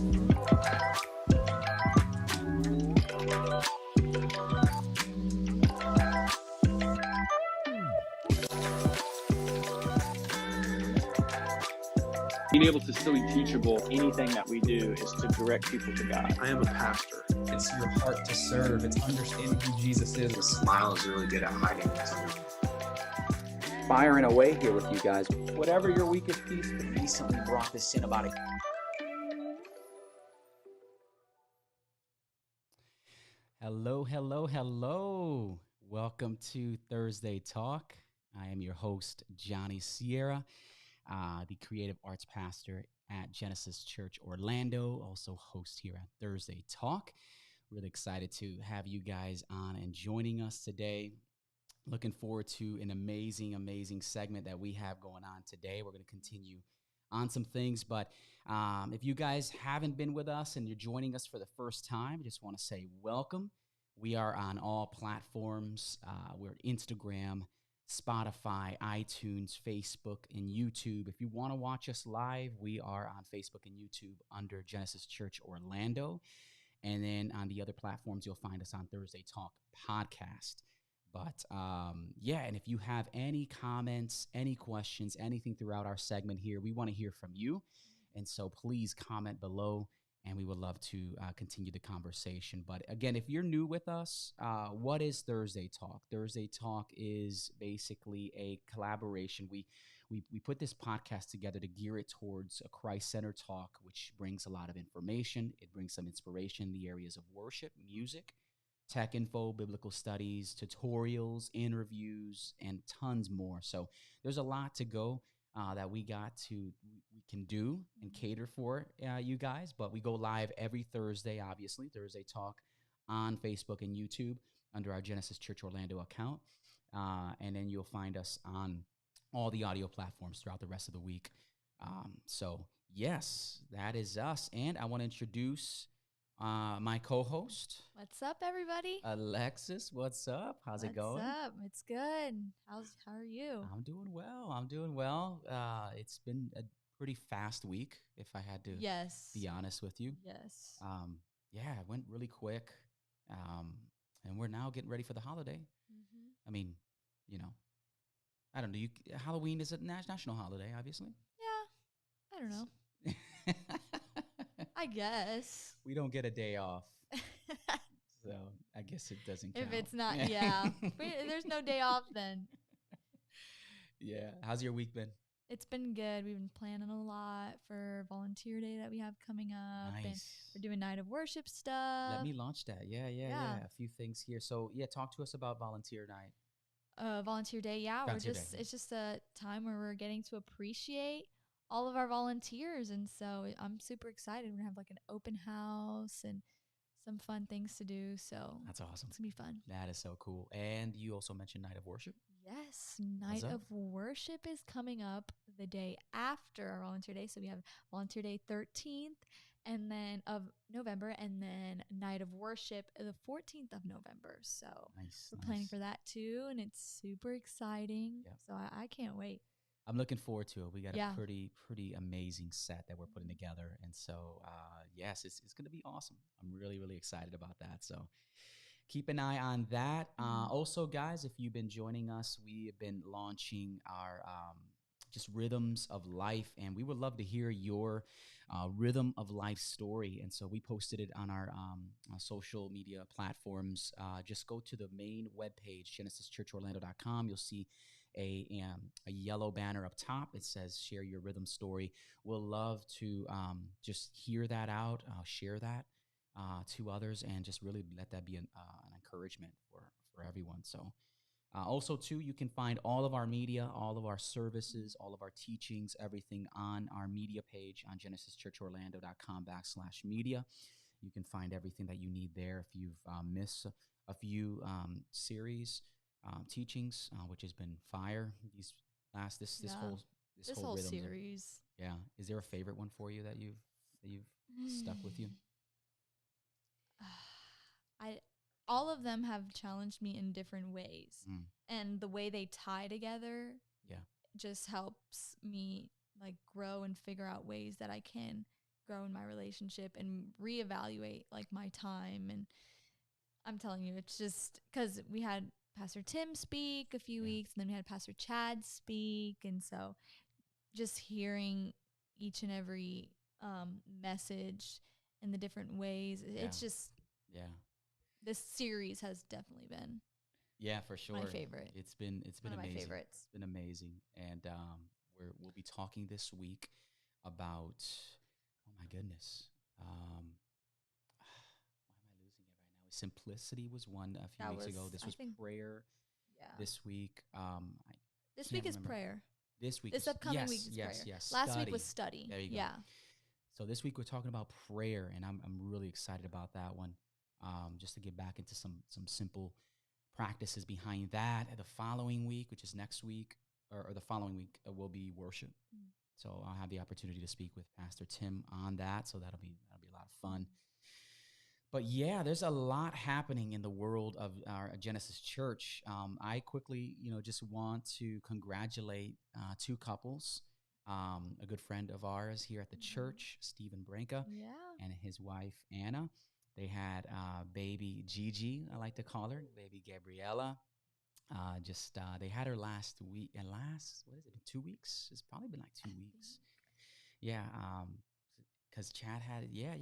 Being able to still be teachable, anything that we do is to direct people to God. I am a pastor. It's your heart to serve. It's understanding who Jesus is. The smile is really good at hiding what's underneath. Firing away here with you guys. Whatever your weakest piece recently brought this in about it. Hello, hello, hello. Welcome to Thursday Talk. I am your host, Johnny Sierra, the creative arts pastor at Genesis Church Orlando, also host here at Thursday Talk. Really excited to have you guys on and joining us today. Looking forward to an amazing segment that we have going on today. We're going to continue on some things, but if you guys haven't been with us and you're joining us for the first time, I just want to say welcome. We are on all platforms. We're Instagram, Spotify, iTunes, Facebook, and YouTube. If you want to watch us live, we are on Facebook and YouTube under Genesis Church Orlando. And then on the other platforms, you'll find us on Thursday Talk Podcast. But and if you have any comments, any questions, anything throughout our segment here, we want to hear from you. And so please comment below, and we would love to continue the conversation. But again, if you're new with us, what is Thursday Talk? Thursday Talk is basically a collaboration. We put this podcast together to gear it towards a Christ-centered talk, which brings a lot of information. It brings some inspiration in the areas of worship, music, tech info, biblical studies, tutorials, interviews, and tons more. So there's a lot to go that we can do and cater for you guys. But we go live every Thursday, obviously, Thursday Talk on Facebook and YouTube under our Genesis Church Orlando account. And then you'll find us on all the audio platforms throughout the rest of the week. So yes, that is us. And I want to introduce my co-host. What's up, everybody? Alexis, what's up? How's it going? What's up? It's good. How are you? I'm doing well. It's been a pretty fast week, if I had to be honest with you. Yes. It went really quick. And we're now getting ready for the holiday. Mm-hmm. I mean, I don't know. Halloween is a national holiday, obviously. Yeah. I don't know. I guess. We don't get a day off. So I guess it doesn't count. If it's not, yeah. There's no day off then. Yeah. How's your week been? It's been good. We've been planning a lot for Volunteer Day that we have coming up. Nice. And we're doing night of worship stuff. Let me launch that. Yeah. A few things here. So talk to us about Volunteer Night. Volunteer Day, it's just a time where we're getting to appreciate all of our volunteers, and so I'm super excited. We're gonna have like an open house and some fun things to do. So that's awesome. It's gonna be fun. That is so cool. And you also mentioned night of worship. Yes, night of worship is coming up the day after our Volunteer Day. So we have Volunteer Day 13th and then of November, and then night of worship the 14th of November. So we're planning for that too, and it's super exciting. Yep. So I can't wait. I'm looking forward to it. We got a pretty amazing set that we're putting together. And so, yes, it's going to be awesome. I'm really, really excited about that. So keep an eye on that. Also, guys, if you've been joining us, we have been launching our just rhythms of life. And we would love to hear your rhythm of life story. And so we posted it on our social media platforms. Just go to the main webpage, genesischurchorlando.com. You'll see a yellow banner up top. It says share your rhythm story. We'll love to just hear that out, share that to others, and just really let that be an encouragement for everyone. So also too, you can find all of our media, all of our services, all of our teachings, everything on our media page on genesischurchorlando.com/media. You can find everything that you need there. If you've missed a few series, teachings, which has been fire. This whole rhythm series. Yeah. Is there a favorite one for you that you've stuck with you? All of them have challenged me in different ways, and the way they tie together, just helps me like grow and figure out ways that I can grow in my relationship and reevaluate like my time. And I'm telling you, it's just because we had Pastor Tim speak a few weeks, and then we had Pastor Chad speak. And so just hearing each and every message in the different ways, it's just, this series has definitely been for sure. my favorite. It's been One of amazing. my favorites. It's been amazing. And we'll be talking this week about, oh my goodness. Why am I losing it right now? Simplicity was one a few weeks ago. This was prayer. Yeah. This week, This week is prayer. This week, this upcoming week is prayer. Yes. Last week was study. There you go. Yeah. So this week we're talking about prayer, and I'm really excited about that one. Just to get back into some simple practices behind that. The following week, which is next week, or the following week, will be worship. So I'll have the opportunity to speak with Pastor Tim on that. So that'll be a lot of fun. But yeah, there's a lot happening in the world of our Genesis Church. I quickly, just want to congratulate two couples. A good friend of ours here at the church, Stephen Branca, and his wife, Anna. They had baby Gigi, I like to call her, baby Gabriella. They had her last week, and what has it been, 2 weeks? It's probably been like 2 weeks. Yeah, because Chad had it. Yeah.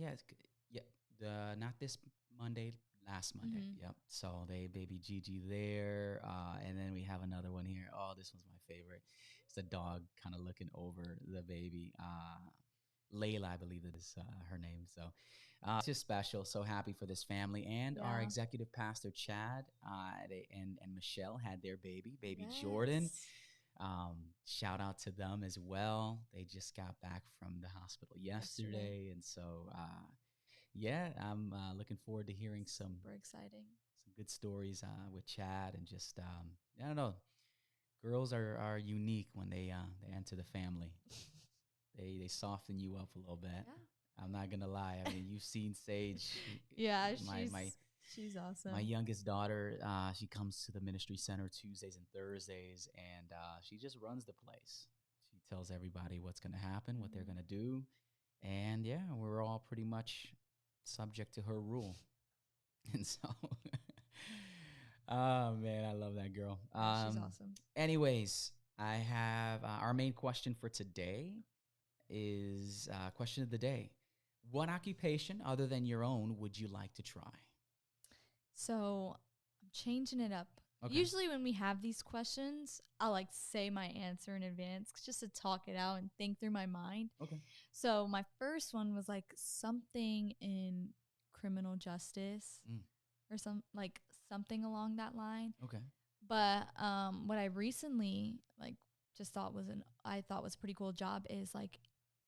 Not this Monday, last Monday. Yep. So baby Gigi there, and then we have another one here. Oh, this one's my favorite. It's a dog kind of looking over the baby. Layla, I believe that is her name. So it's just special. So happy for this family. And our executive pastor, Chad, and Michelle had their baby Jordan. Shout out to them as well. They just got back from the hospital yesterday. And so, I'm looking forward to hearing some super exciting, some good stories with Chad. And just, I don't know, girls are unique when they enter the family. They soften you up a little bit. Yeah. I'm not gonna lie. I mean, you've seen Sage. She's awesome. My youngest daughter, she comes to the ministry center Tuesdays and Thursdays, and she just runs the place. She tells everybody what's gonna happen, what they're gonna do, and we're all pretty much subject to her rule. And so, oh man, I love that girl. She's awesome. Anyways, I have our main question for today. Is question of the day. What occupation other than your own would you like to try? So I'm changing it up. Okay. Usually when we have these questions, I'll like say my answer in advance just to talk it out and think through my mind. Okay. So my first one was like something in criminal justice or something along that line. Okay. But what I recently just thought was a pretty cool job is like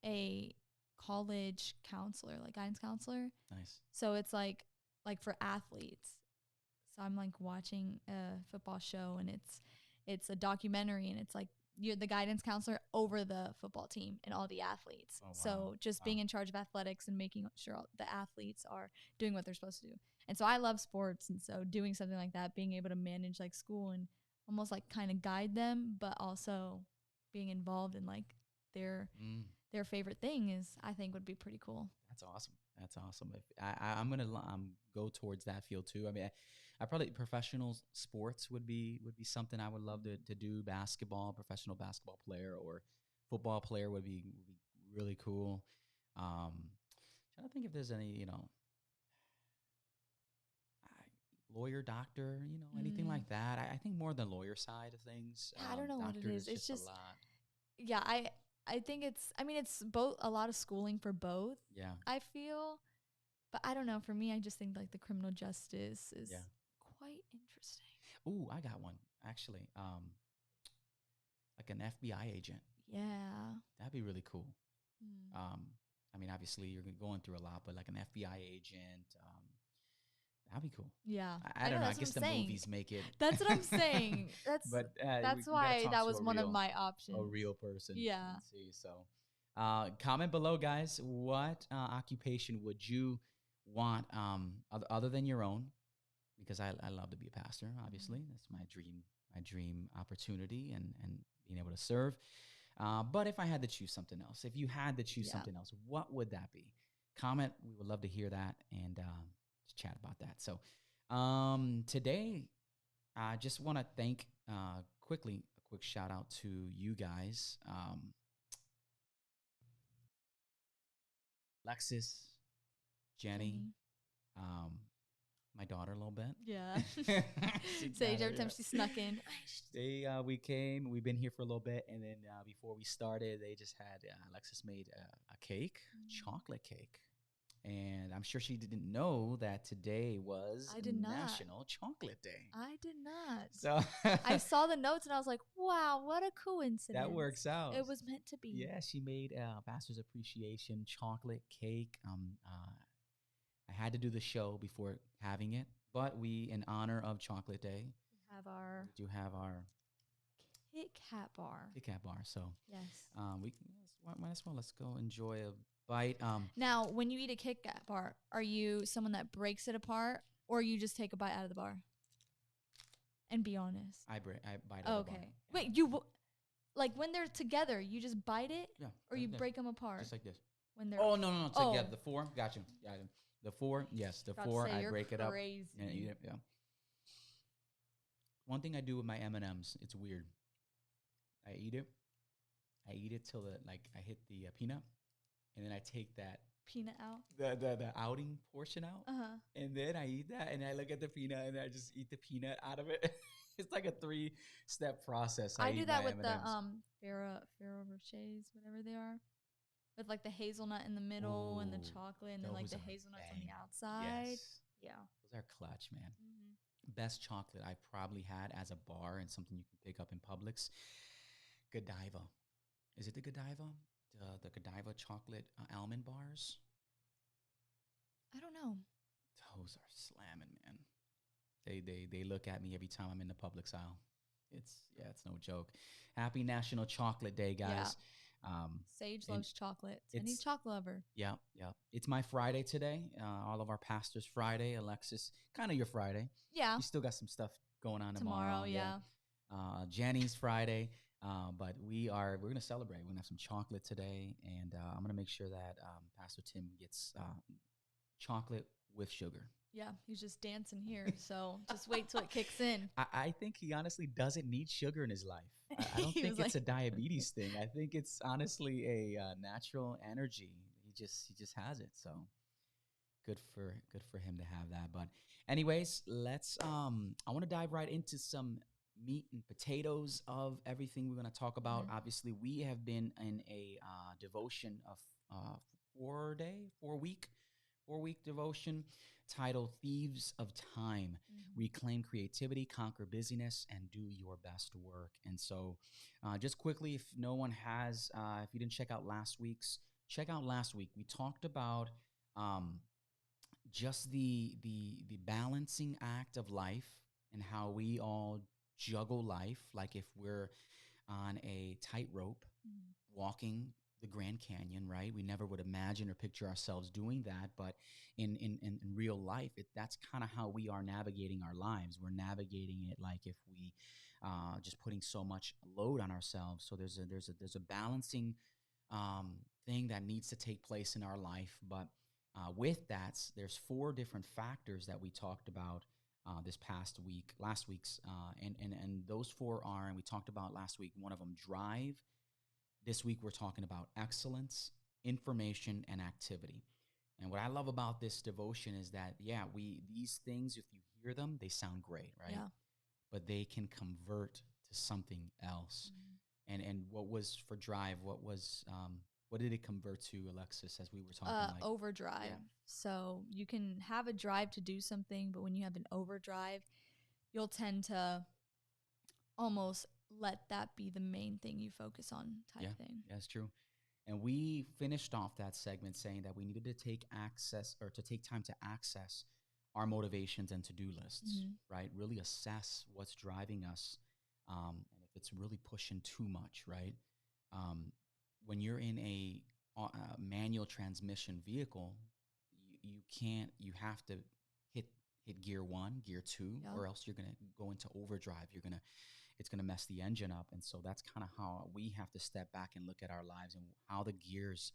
a college counselor, like guidance counselor. Nice. So it's like for athletes. So I'm like watching a football show, and it's a documentary, and it's like you're the guidance counselor over the football team and all the athletes. Oh, wow. So just being in charge of athletics and making sure all the athletes are doing what they're supposed to do. And so I love sports, and so doing something like that, being able to manage like school and almost like kind of guide them, but also being involved in like their favorite thing I think would be pretty cool. That's awesome. If I'm gonna go towards that field too. I mean, I probably professional sports would be something I would love to do. Basketball, professional basketball player or football player would be really cool. Trying to think if there's any lawyer, doctor, anything like that. I think more the lawyer side of things. I don't know what it is. It's just a lot. Yeah, I think it's both, a lot of schooling for both. Yeah. I feel, but I don't know. For me, I just think like the criminal justice is quite interesting. Ooh, I got one actually. Like an FBI agent. Yeah. That'd be really cool. I mean, obviously you're going through a lot, but like an FBI agent, that'd be cool. Yeah. I don't know. I guess the movies make it. That's what I'm saying. That's why that was one of my options. A real person. Yeah. Let's see. So, comment below, guys. What occupation would you want other than your own? Because I love to be a pastor. Obviously, that's my dream opportunity and being able to serve. But if I had to choose something else, if you had to choose Yeah. something else, what would that be? Comment. We would love to hear that and just chat about that. So today, I just want to thank quickly a quick shout out to you guys. Alexis, Jenny, um, my daughter a little bit. Yeah. She Sage, kinda, every time she snuck in. we've been here for a little bit, and then before we started, they just had Alexis made a cake, chocolate cake, and I'm sure she didn't know that today was I did not. National Chocolate Day. I did not. So I saw the notes and I was like, wow, what a coincidence. that works out. It was meant to be. Yeah, she made Pastor's Appreciation chocolate cake. I had to do the show before having it, but we, in honor of Chocolate Day, we do have our Kit Kat bar. Kit Kat bar. So Yes. we might as well let's go enjoy a bite. Now, when you eat a Kit Kat bar, are you someone that breaks it apart, or you just take a bite out of the bar? And be honest. I bite out of the bar. Okay. Wait, like when they're together, you just bite it? Yeah. Or you this. break them apart? Just like this. When they're No, together. The four. Gotcha. Yeah. The four. Yes, the About to four. say, I you're break it up. crazy. And eat it. Yeah. One thing I do with my M&Ms, it's weird. I eat it till I hit the peanut, and then I take that Peanut out. the outing portion out, and then I eat that, and I look at the peanut, and I just eat the peanut out of it. It's like a 3-step process. I do that with M&Ms. the Ferrero Rochers, whatever they are, with like the hazelnut in the middle and the chocolate, and then like those the are hazelnuts on banging. the outside. Yes. Yeah. Those are clutch, man. Mm-hmm. Best chocolate I probably had as a bar and something you can pick up in Publix. Godiva. Is it the Godiva? The Godiva chocolate almond bars? I don't know. Those are slamming, man. They look at me every time I'm in the Publix aisle. It's no joke. Happy National Chocolate Day, guys. Sage loves chocolate. Any chocolate lover. Yeah. It's my Friday today. All of our pastors Friday. Alexis, kind of your Friday. Yeah. You still got some stuff going on tomorrow. Yeah. Jenny's Friday. But we're gonna celebrate. We're gonna have some chocolate today, and I'm gonna make sure that Pastor Tim gets chocolate with sugar. Yeah, he's just dancing here, so just wait till it kicks in. I think he honestly doesn't need sugar in his life. I don't think it's a diabetes thing. I think it's honestly a natural energy. He just has it. So good for him to have that. But anyways, let's I want to dive right into some meat and potatoes of everything we're going to talk about. Obviously, we have been in a devotion of 4-week devotion titled Thieves of Time. Reclaim creativity, conquer busyness, and do your best work. And so just quickly, if no one has, if you didn't check out last week. We talked about just the balancing act of life and how we all juggle life like if we're on a tightrope walking the Grand Canyon, right? We never would imagine or picture ourselves doing that, but in real life, that's kind of how we are navigating our lives. We're navigating it like if we just putting so much load on ourselves. So there's a balancing thing that needs to take place in our life. But with that, there's 4 different factors that we talked about last week's, and those 4 are, and we talked about last week, one of them, drive. This week, we're talking about excellence, information, and activity. And what I love about this devotion is that, these things, if you hear them, they sound great, right? Yeah. But they can convert to something else. And what was for drive? What did it convert to, Alexis, as we were talking? Overdrive. Yeah. So you can have a drive to do something, but when you have an overdrive, you'll tend to almost let that be the main thing you focus on type thing. Yeah, that's true. And we finished off that segment saying that we needed to take time to access our motivations and to-do lists, right? Really assess what's driving us, and if it's really pushing too much, right? When you're in a manual transmission vehicle, you have to hit gear 1, gear 2, or else you're going to go into overdrive. You're going to it's going to mess the engine up. And so that's kind of how we have to step back and look at our lives and how the gears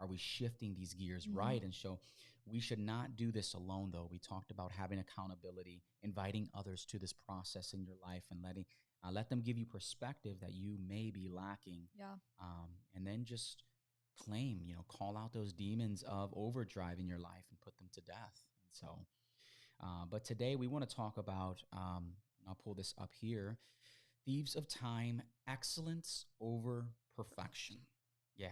are we shifting these gears right. And so we should not do this alone, though. We talked about having accountability, inviting others to this process in your life, and let them give you perspective that you may be lacking. Yeah. And then just claim, call out those demons of overdrive in your life and put them to death. And so, but today we want to talk about, I'll pull this up here, Thieves of Time, excellence over perfection. Yeah.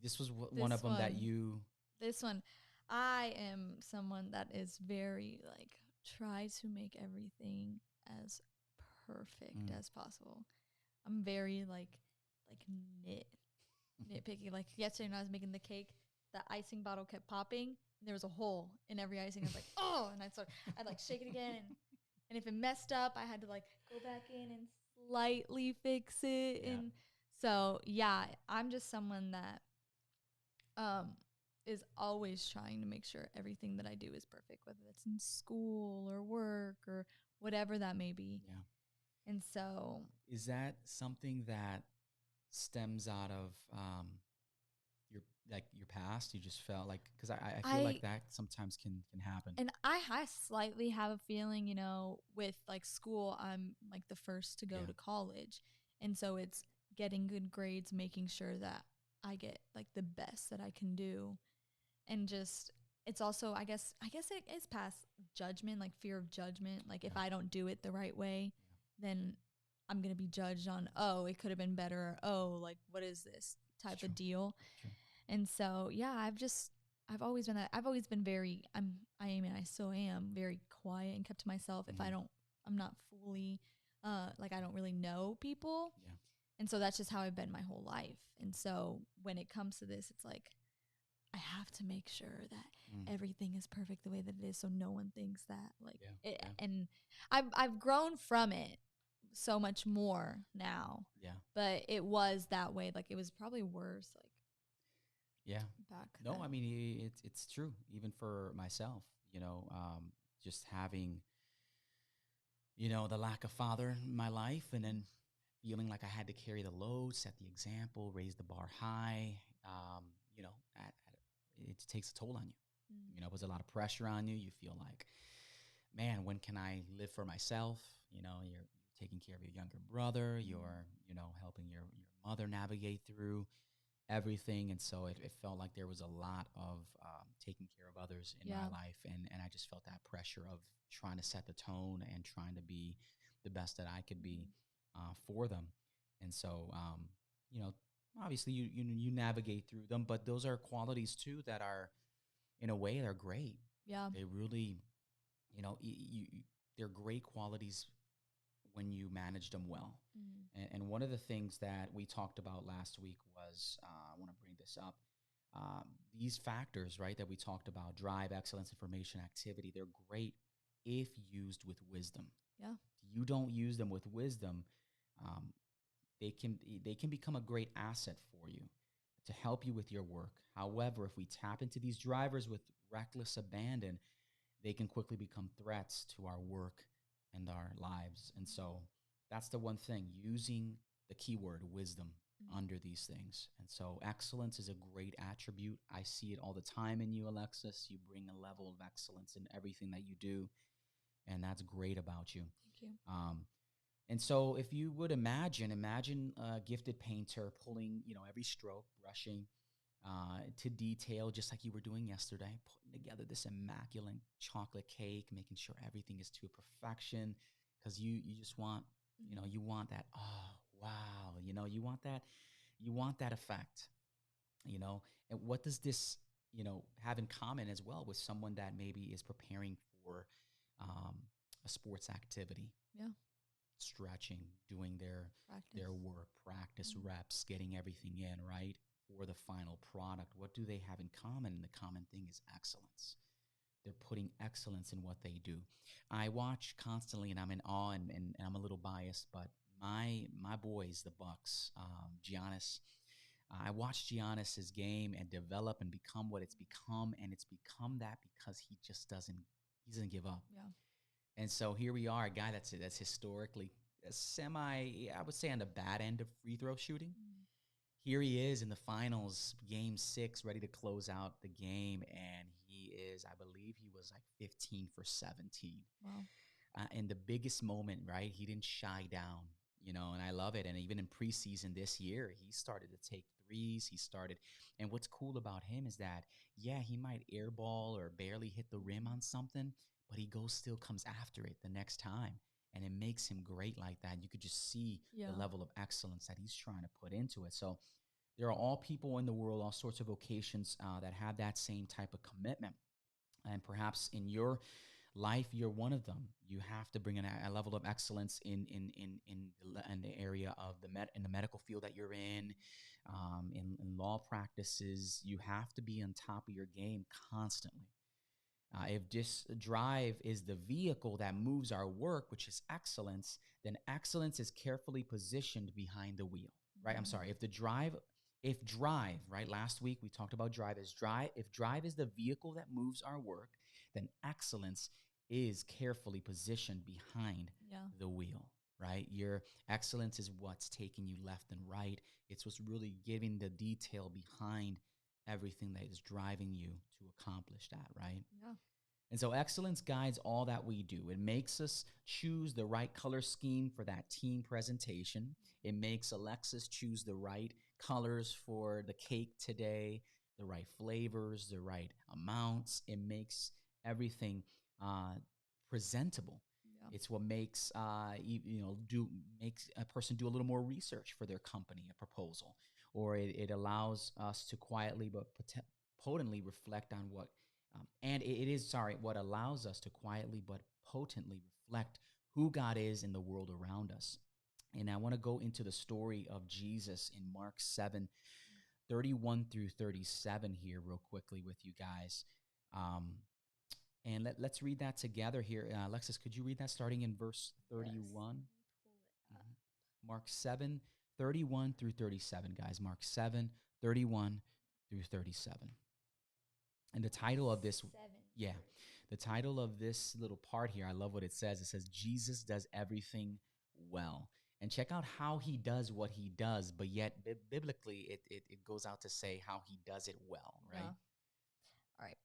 This was one of them that you. This one, I am someone that is very try to make everything as perfect as possible. I'm very nitpicky. Like yesterday when I was making the cake, the icing bottle kept popping and there was a hole in every icing. I was like, oh, and I'd shake it again, and if it messed up, I had to go back in and slightly fix it. And so I'm just someone that is always trying to make sure everything that I do is perfect, whether it's in school or work or whatever that may be. Yeah. And so, is that something that stems out of your past? You just felt like, because I feel like that sometimes can happen. And I slightly have a feeling, with school, I'm the first to go to college, and so it's getting good grades, making sure that I get the best that I can do, and just it's also I guess it is past judgment, fear of judgment. If I don't do it the right way, then I'm gonna be judged on, oh, it could have been better, or, oh, what is this type of deal? True. And so I've always been that. I've always been very I still am very quiet and kept to myself. If I'm not fully I don't really know people. Yeah. And so that's just how I've been my whole life. And so when it comes to this, it's I have to make sure that everything is perfect the way that it is, so no one thinks that And I've grown from it so much more now. Yeah. But it was that way. It was probably worse. Back No, then. I mean, it's true. Even for myself, just having, the lack of father in my life, and then feeling like I had to carry the load, set the example, raise the bar high. It takes a toll on you. It was a lot of pressure on you. You feel like, man, when can I live for myself? You're taking care of your younger brother. You're, helping your mother navigate through everything. And so it felt like there was a lot of taking care of others in my life. And I just felt that pressure of trying to set the tone and trying to be the best that I could be for them. And so, obviously you navigate through them, but those are qualities too that are, in a way, they're great. Yeah. They really, they're great qualities when you manage them well. And one of the things that we talked about last week was, I want to bring this up, these factors, right, that we talked about, drive, excellence, information, activity, they're great if used with wisdom. Yeah. If you don't use them with wisdom, they can become a great asset for you to help you with your work. However, if we tap into these drivers with reckless abandon, they can quickly become threats to our work and our lives. And so that's the one thing, using the keyword wisdom under these things. And so excellence is a great attribute. I see it all the time in you, Alexis. You bring a level of excellence in everything that you do, and that's great about you. Thank you. And so if you would imagine a gifted painter pulling, every stroke, brushing to detail, just like you were doing yesterday, putting together this immaculate chocolate cake, making sure everything is to perfection, because you just want, you want that, oh, wow, you want that effect, and what does this, have in common as well with someone that maybe is preparing for a sports activity? Yeah. Stretching, doing their work, practice, reps, getting everything in, right, for the final product. What do they have in common? And the common thing is excellence. They're putting excellence in what they do. I watch constantly, and I'm in awe, and I'm a little biased, but my boys, the Bucks, Giannis, I watched Giannis's game and develop and become what it's become, and it's become that because he doesn't give up. Yeah. And so here we are, a guy that's historically I would say on the bad end of free throw shooting. Mm. Here he is in the finals, game 6, ready to close out the game. And I believe he was like 15 for 17. Wow. In the biggest moment, right? He didn't shy down, and I love it. And even in preseason this year, he started to take threes. And what's cool about him is that, yeah, he might airball or barely hit the rim on something, but he still comes after it the next time. And it makes him great like that. You could just see Yeah. the level of excellence that he's trying to put into it. So there are all people in the world, all sorts of vocations that have that same type of commitment. And perhaps in your life, you're one of them. You have to bring in a level of excellence in the area of in the medical field that you're in law practices. You have to be on top of your game constantly. If this drive is the vehicle that moves our work, which is excellence, then excellence is carefully positioned behind the wheel, right? I'm sorry. If drive, right? Last week we talked about drive. If drive is the vehicle that moves our work, then excellence is carefully positioned behind the wheel, right? Your excellence is what's taking you left and right. It's what's really giving the detail behind everything that is driving you to accomplish that, right? Yeah. And so excellence guides all that we do. It makes us choose the right color scheme for that team presentation. It makes Alexis choose the right colors for the cake today, the right flavors, the right amounts. It makes everything presentable. Yeah. It's what makes makes a person do a little more research for their company, a proposal, or it allows us to quietly but potently reflect on what allows us to quietly but potently reflect who God is in the world around us. And I want to go into the story of Jesus in Mark 7:31 through 37 here real quickly with you guys. And let's read that together here. Alexis, could you read that starting in verse 31? Yes. Mark 7:31 through 37, guys. Mark 7:31 through 37. And the title of this, the title of this little part here, I love what it says. It says, Jesus does everything well. And check out how he does what he does, but yet biblically, it goes out to say how he does it well, right? Yeah. All right.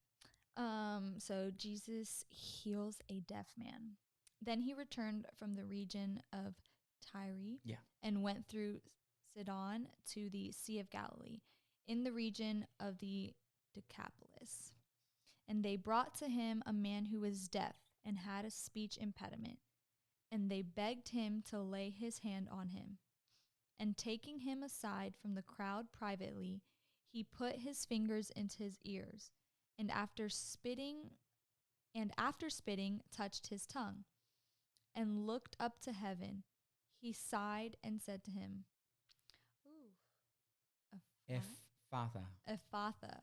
So Jesus heals a deaf man. Then he returned from the region of Tyre and went through Sidon to the Sea of Galilee, in the region of the Decapolis. And they brought to him a man who was deaf and had a speech impediment. And they begged him to lay his hand on him. And taking him aside from the crowd privately, he put his fingers into his ears, and after spitting, touched his tongue, and looked up to heaven. He sighed and said to him, Ephatha,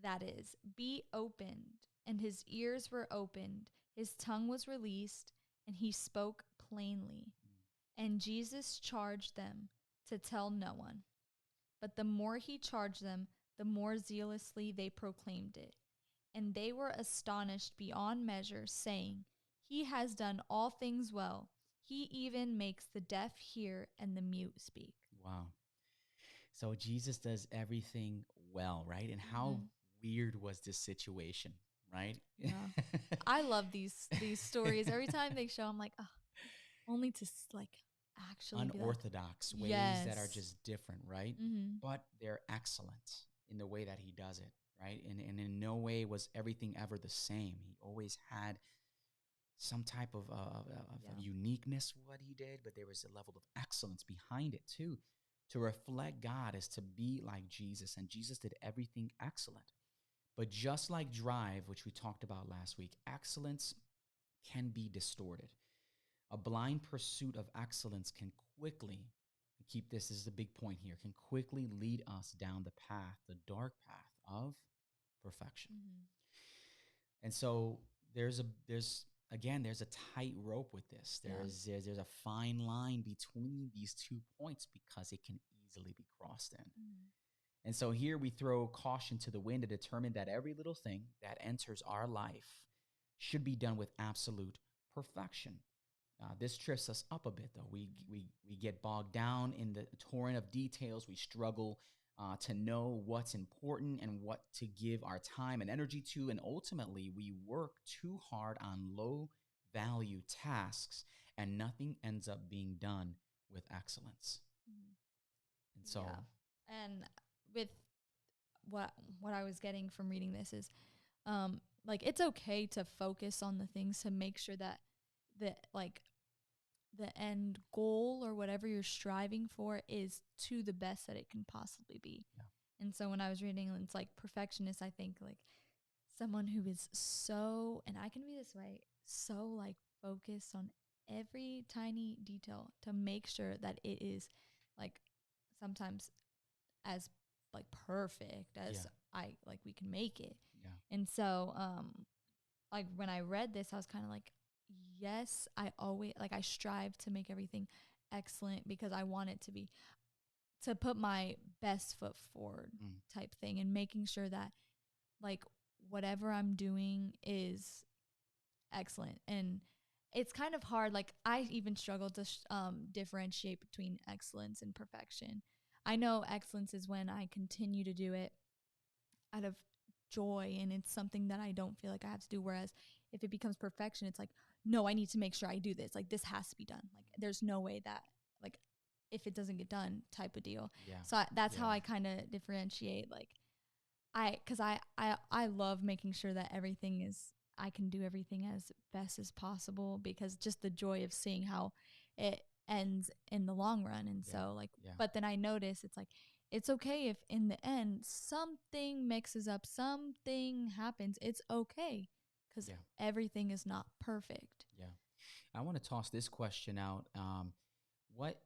that is, be opened. And his ears were opened, his tongue was released, and he spoke plainly. And Jesus charged them to tell no one. But the more he charged them, the more zealously they proclaimed it. And they were astonished beyond measure, saying, He has done all things well. He even makes the deaf hear and the mute speak. Wow. So Jesus does everything well, right? And how weird was this situation, right? Yeah. I love these stories. Every time they show, I'm like, oh, only to actually unorthodox be ways that are just different, right? But they're excellent in the way that he does it, right? And in no way was everything ever the same. He always had some type of uniqueness what he did, but there was a level of excellence behind it too. To reflect God is to be like Jesus, and Jesus did everything excellent. But just like drive, which we talked about last week, excellence can be distorted. A blind pursuit of excellence can quickly, this is the big point here, can quickly lead us down the dark path of perfection. And so there's a tight rope with this. There's a fine line between these 2 points because it can easily be crossed in. And so here we throw caution to the wind to determine that every little thing that enters our life should be done with absolute perfection. This trips us up a bit, though. We get bogged down in the torrent of details. We struggle to know what's important and what to give our time and energy to. And ultimately, we work too hard on low value tasks, and nothing ends up being done with excellence. And so, Yeah. And with what I was getting from reading this is, like, it's okay to focus on the things to make sure that the like the end goal or whatever you're striving for is to the best that it can possibly be. Yeah. And so when I was reading, it's like perfectionist, I think like someone who is so, and I can be this way, so like focused on every tiny detail to make sure that it is like sometimes as like perfect as Yeah. we can make it. yeah, And so like when I read this, I was kind of like, yes, I always like I strive to make everything excellent because I want it to be to put my best foot forward type thing, and making sure that like whatever I'm doing is excellent. And it's kind of hard. Like I even struggle to differentiate between excellence and perfection. I know excellence is when I continue to do it out of joy and it's something that I don't feel like I have to do. Whereas if it becomes perfection, it's like, no, I need to make sure I do this. Like this has to be done. Like there's no way that like if it doesn't get done type of deal. Yeah. So that's how Yeah. I kind of differentiate. Like because I love making sure that everything is, I can do everything as best as possible, because just the joy of seeing how it ends in the long run. And so like, but then I notice it's like, it's okay if in the end something mixes up, something happens. It's okay because everything is not perfect. Yeah. I want to toss this question out. What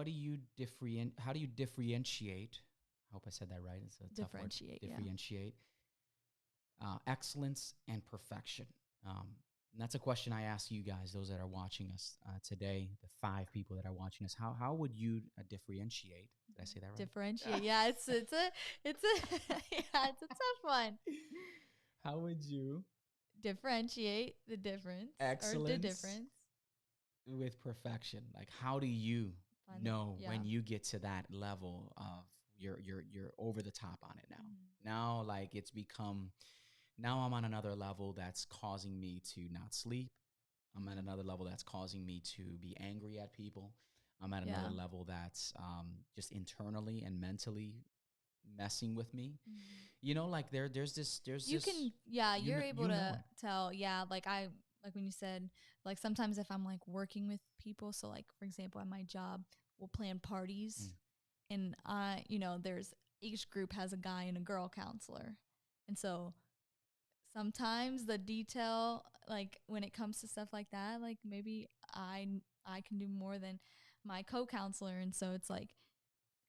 do you how do you differentiate? I hope I said that right. It's a tough word. Differentiate excellence and perfection. And that's a question I ask you guys, those that are watching us today, the 5 people that are watching us. How would you differentiate? Did I say that right? Differentiate. Yeah, it's a yeah, it's a tough one. How would you differentiate the difference excellence or the difference with perfection? Like, how do you know when you get to that level of you're over the top on it now? Now, like it's become. Now I'm on another level that's causing me to not sleep. I'm at another level that's causing me to be angry at people. I'm at another level that's just internally and mentally messing with me. You know, like you're able to tell. Yeah, like when you said, like sometimes if I'm like working with people, so like for example at my job, we'll plan parties, and there's each group has a guy and a girl counselor, and so sometimes the detail, like when it comes to stuff like that, like maybe I can do more than my co-counselor. And so it's like,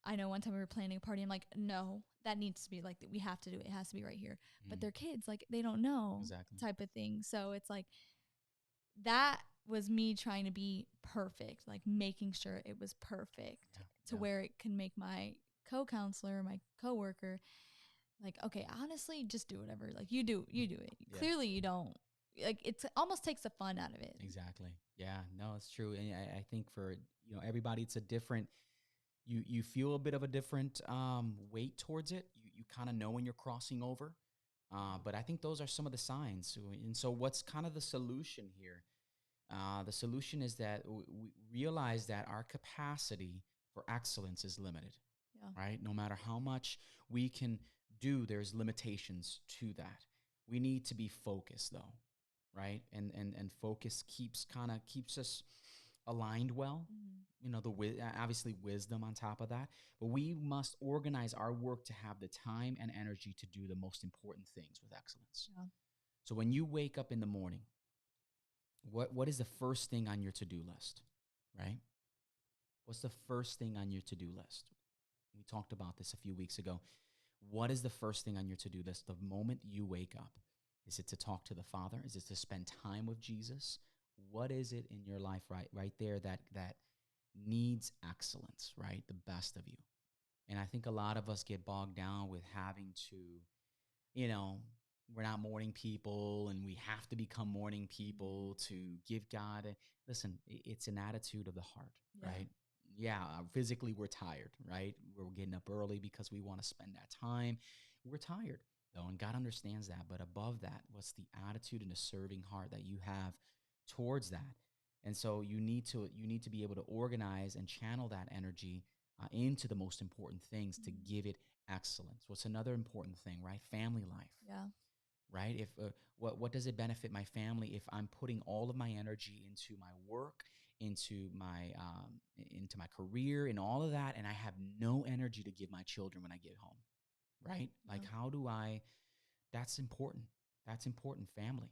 I know one time we were planning a party, I'm like, no, that needs to be like, we have to do it. It has to be right here. But they're kids, like they don't know type of thing. So it's like, that was me trying to be perfect, like making sure it was perfect where it can make my co-counselor, my coworker, like, okay, honestly, just do whatever. Like you do it. Clearly you don't, like it almost takes the fun out of it. Exactly. Yeah, no, it's true. And I think for, everybody, it's a different, you feel a bit of a different weight towards it. You kind of know when you're crossing over. But I think those are some of the signs. And so what's kind of the solution here? The solution is that we realize that our capacity for excellence is limited, right? No matter how much we can do, there's limitations to that. We need to be focused though, right? And focus keeps us aligned well. Obviously wisdom on top of that, but we must organize our work to have the time and energy to do the most important things with excellence. So when you wake up in the morning, what is the first thing on your to-do list, right? What's the first thing on your to-do list? We talked about this a few weeks ago. What is the first thing on your to-do list the moment you wake up? Is it to talk to the Father? Is it to spend time with Jesus? What is it in your life right there that needs excellence, right? The best of you. And I think a lot of us get bogged down with having to, we're not morning people and we have to become morning people to give God listen, it's an attitude of the heart, Yeah. right? Yeah, physically we're tired, right? We're getting up early because we want to spend that time. We're tired, though, and God understands that. But above that, what's the attitude and the serving heart that you have towards that? And so you need to be able to organize and channel that energy into the most important things to give it excellence. What's another important thing, right? Family life, Yeah. right? If what does it benefit my family if I'm putting all of my energy into my work, into my career, and all of that, and I have no energy to give my children when I get home, right? Like, Yeah. how do I? That's important. That's important. Family,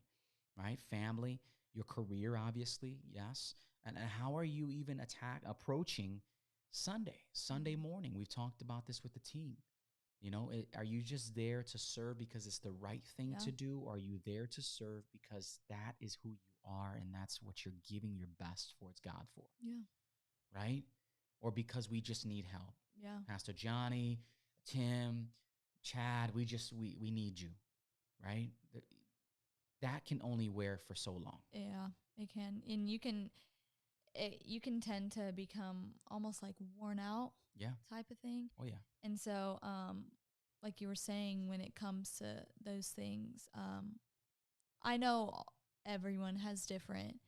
right? Family, your career, obviously, yes. And how are you even approaching Sunday morning? We've talked about this with the team. Are you just there to serve because it's the right thing Yeah. to do? Or are you there to serve because that is who you are and that's what you're giving your best towards God for, Yeah. right? Or because we just need help. Yeah. Pastor Johnny, Tim, Chad, we need you, right? That can only wear for so long. Yeah, it can. And you can tend to become almost like worn out Yeah. type of thing. Oh, yeah. And so, like you were saying, when it comes to those things, I know everyone has different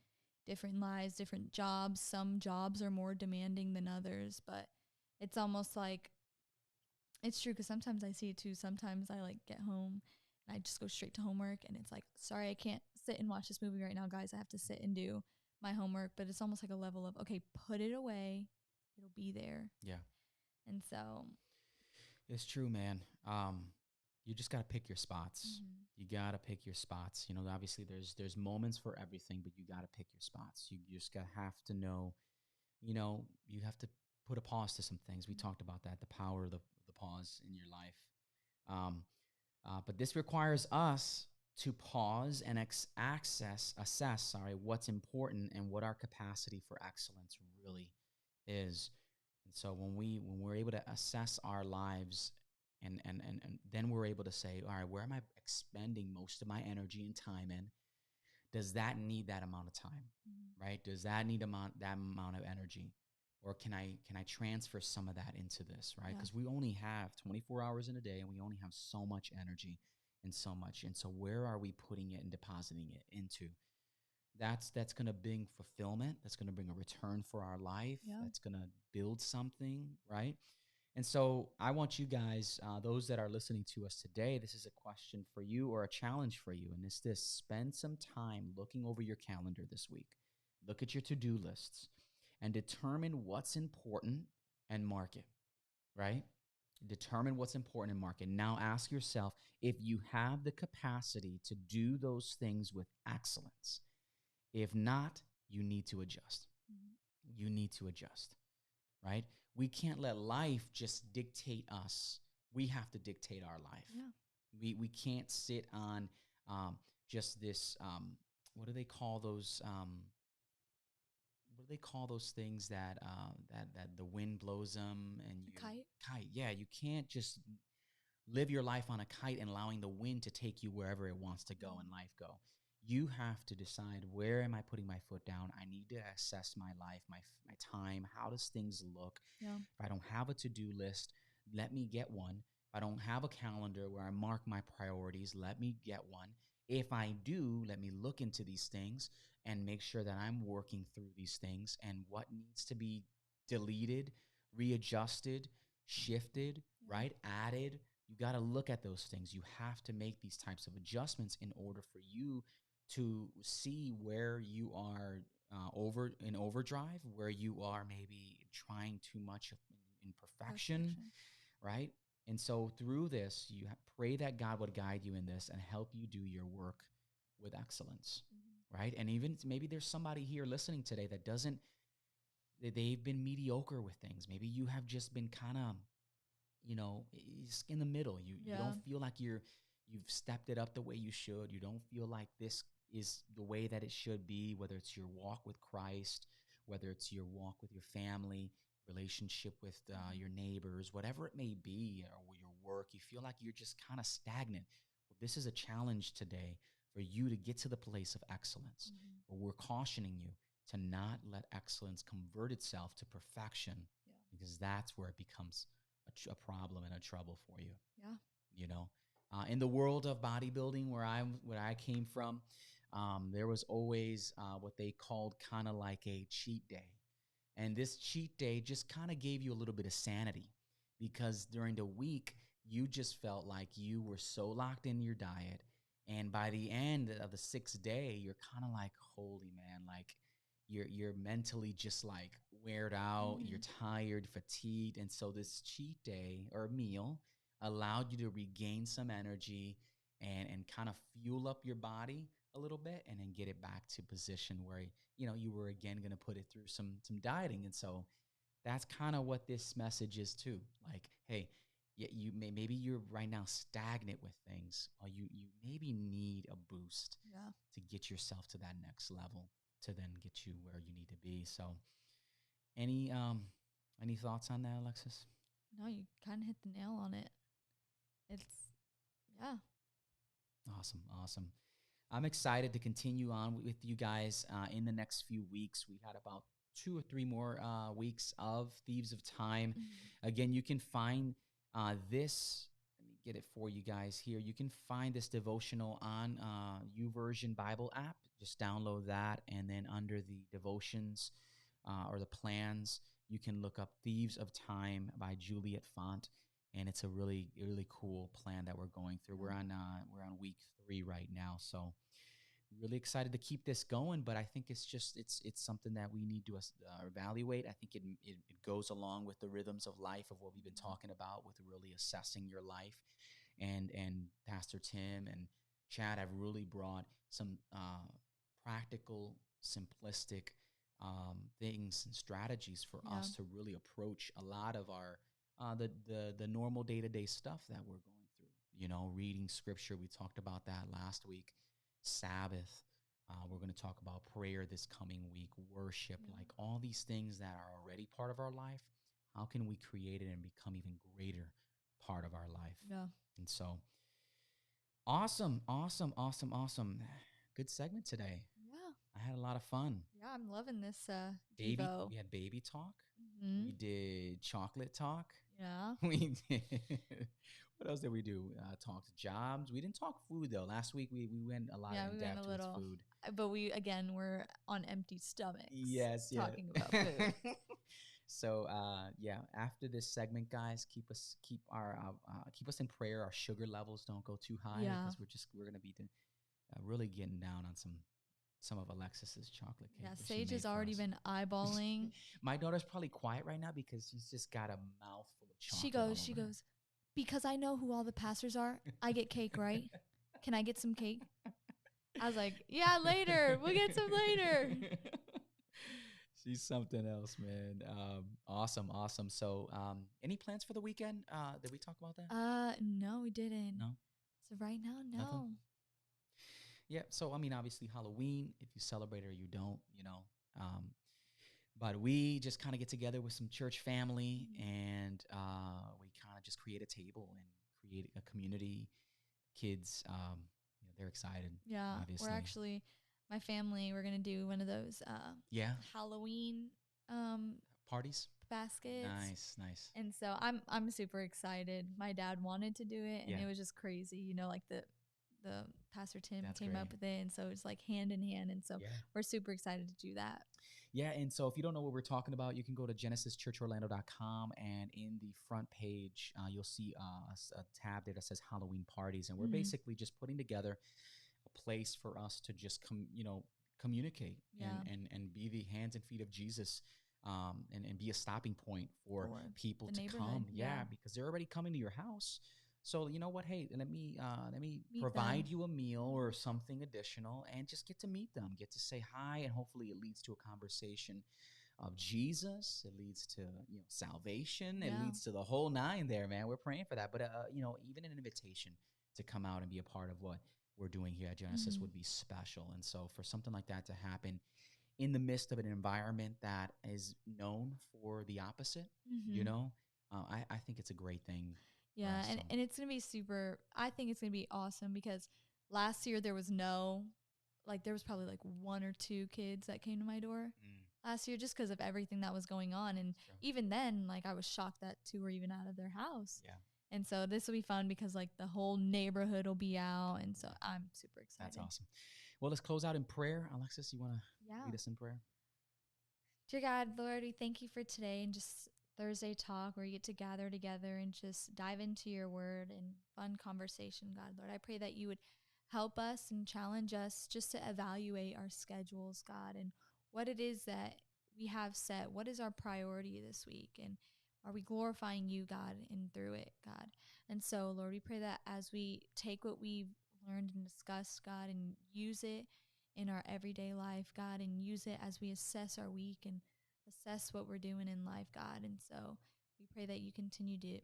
lives, different jobs. Some jobs are more demanding than others, but it's almost like it's true because sometimes I see it too. Sometimes I like get home and I just go straight to homework, and it's like, sorry, I can't sit and watch this movie right now, guys. I have to sit and do my homework. But it's almost like a level of, okay, put it away, it'll be there. Yeah. And so, It's true, man. You just got to pick your spots. You got to pick your spots. Obviously there's moments for everything, but you got to pick your spots. You just have to know, you have to put a pause to some things. We talked about that, the power of the pause in your life. But this requires us to pause and assess, what's important and what our capacity for excellence really is. And so when we're able to assess our lives and then we're able to say, all right, where am I expending most of my energy and time in? Does that need that amount of time, right? Does that need that amount of energy? Or can I transfer some of that into this, right? Because we only have 24 hours in a day and we only have so much energy and so much. And so where are we putting it and depositing it into? That's going to bring fulfillment. That's going to bring a return for our life. Yeah. That's going to build something, right? And so I want you guys, those that are listening to us today, this is a question for you or a challenge for you. And it's this: spend some time looking over your calendar this week. Look at your to-do lists and determine what's important and mark it, right? Determine what's important and mark it. Now ask yourself if you have the capacity to do those things with excellence. If not, you need to adjust. You need to adjust, right? We can't let life just dictate us. We have to dictate our life. Yeah. We can't sit on just this, what do they call those? What do they call those things that the wind blows them and you Kite. Yeah, you can't just live your life on a kite and allowing the wind to take you wherever it wants to go in life go. You have to decide, where am I putting my foot down? I need to assess my life, my time. How does things look? Yeah. If I don't have a to-do list, let me get one. If I don't have a calendar where I mark my priorities, let me get one. If I do, let me look into these things and make sure that I'm working through these things and what needs to be deleted, readjusted, shifted, right? Added. You got to look at those things. You have to make these types of adjustments in order for you to see where you are in overdrive, where you are maybe trying too much in perfection, right? And so through this, you pray that God would guide you in this and help you do your work with excellence, right? And even maybe there's somebody here listening today that they've been mediocre with things. Maybe you have just been kind of, in the middle. You don't feel like you've stepped it up the way you should. You don't feel like this is the way that it should be, whether it's your walk with Christ, whether it's your walk with your family, relationship with your neighbors, whatever it may be, or your work. You feel like you're just kind of stagnant. Well, this is a challenge today for you to get to the place of excellence. But we're cautioning you to not let excellence convert itself to perfection, because that's where it becomes a problem and a trouble for you. Yeah. You know, in the world of bodybuilding, where I came from, there was always what they called kind of like a cheat day. And this cheat day just kind of gave you a little bit of sanity, because during the week, you just felt like you were so locked in your diet. And by the end of the sixth day, you're kind of like, holy man, like you're mentally just like weared out, you're tired, fatigued. And so this cheat day or meal allowed you to regain some energy and kind of fuel up your body a little bit, and then get it back to position where you were again going to put it through some dieting. And so that's kind of what this message is too. Like, hey, maybe you're right now stagnant with things, or you maybe need a boost to get yourself to that next level, to then get you where you need to be. So any thoughts on that, Alexis? No, you kind of hit the nail on it. It's, yeah. Awesome. I'm excited to continue on with you guys in the next few weeks. We had about 2 or 3 more weeks of Thieves of Time. Again, you can find this. Let me get it for you guys here. You can find this devotional on YouVersion Bible app. Just download that, and then under the devotions or the plans, you can look up Thieves of Time by Juliet Funt. And it's a really, really cool plan that we're going through. We're on week 3 right now, so really excited to keep this going. But I think it's something that we need to evaluate. I think it goes along with the rhythms of life of what we've been talking about, with really assessing your life. And Pastor Tim and Chad have really brought some practical, simplistic things and strategies for us to really approach a lot of our the normal day-to-day stuff that we're going through. Reading scripture, we talked about that last week. Sabbath, we're going to talk about prayer this coming week, worship, like all these things that are already part of our life. How can we create it and become even greater part of our life? And so awesome. Good segment today. I had a lot of fun. I'm loving this We Devo. had baby talk. We did chocolate talk. Yeah. We did. What else did we do? Talked jobs. We didn't talk food though. Last week we went a lot in depth with food. But we're on empty stomachs. Yes. Talking about food. So after this segment, guys, keep us in prayer. Our sugar levels don't go too high, because we're gonna be really getting down on some of Alexis's chocolate cake. Yeah, Sage has already been eyeballing. My daughter's probably quiet right now because she's just got a mouthful of chocolate. She goes, because I know who all the pastors are, I get cake, right? Can I get some cake? I was like, yeah, later. We'll get some later. She's something else, man. Awesome. So any plans for the weekend? Did we talk about that? No, we didn't. No? So right now, no. Nothing? Yeah, so obviously Halloween, if you celebrate or you don't, but we just kind of get together with some church family, and we kind of just create a table and create a community. Kids, they're excited. Yeah, obviously. We're actually, my family, we're gonna do one of those Halloween parties. Baskets. Nice. And so I'm super excited. My dad wanted to do it, and it was just crazy. Like the Pastor Tim came up with it, and so it's like hand in hand, and so we're super excited to do that. Yeah, and so if you don't know what we're talking about, you can go to genesischurchorlando.com, and in the front page, you'll see a tab there that says Halloween parties, and we're basically just putting together a place for us to just communicate and be the hands and feet of Jesus, and be a stopping point for people to come. Yeah, because they're already coming to your house. So you know what? Hey, let me provide you a meal or something additional, and just get to meet them, get to say hi, and hopefully it leads to a conversation of Jesus. It leads to salvation. It leads to the whole 9 there, man. We're praying for that. But even an invitation to come out and be a part of what we're doing here at Genesis would be special. And so for something like that to happen in the midst of an environment that is known for the opposite, I think it's a great thing. Yeah, Awesome. and it's gonna be super. I think it's gonna be awesome because last year there was no, like there was probably like one or two kids that came to my door Mm, last year just because of everything that was going on, and true. even then, like I was shocked that two were even out of their house. Yeah, And so this will be fun because like the whole neighborhood will be out, and so I'm super excited. that's awesome. Well, let's close out in prayer. Alexis, you want to Yeah. lead us in prayer? Dear God, Lord, we thank you for today and just Thursday talk where you get to gather together and just dive into your word and fun conversation, God. Lord, I pray that you would help us and challenge us just to evaluate our schedules, God, and what it is that we have set. What is our priority this week? And are we glorifying you, God, and through it, God? And so, Lord, we pray that as we take what we've learned and discussed, God, and use it in our everyday life, God, and use it as we assess our week and assess what we're doing in life, God. And so we pray that you continue to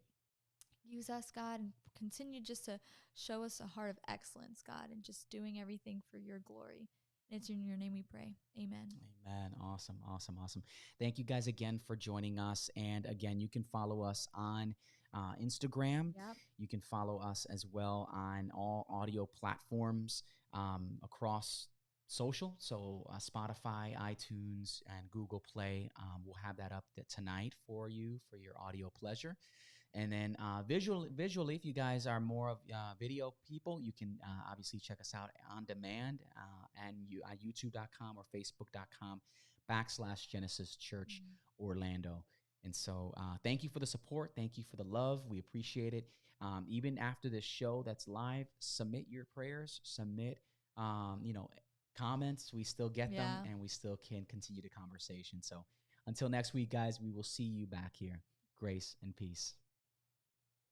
use us, God, and continue just to show us a heart of excellence, God, and just doing everything for your glory. And it's in your name we pray. Amen. Amen. Awesome, awesome, awesome. Thank you guys again for joining us. And again, you can follow us on Instagram. Yep. You can follow us as well on all audio platforms across social. So Spotify, iTunes, and Google Play. We'll have that up tonight for you for your audio pleasure. And then visually, if you guys are more of video people, you can obviously check us out on demand and on youtube.com or facebook.com/Genesis Church Orlando. And so thank you for the support. Thank you for the love. We appreciate it. Even after this show that's live, submit your prayers, submit, comments. We still get them and we still can continue the conversation. So until next week, guys, we will see you back here. Grace and peace.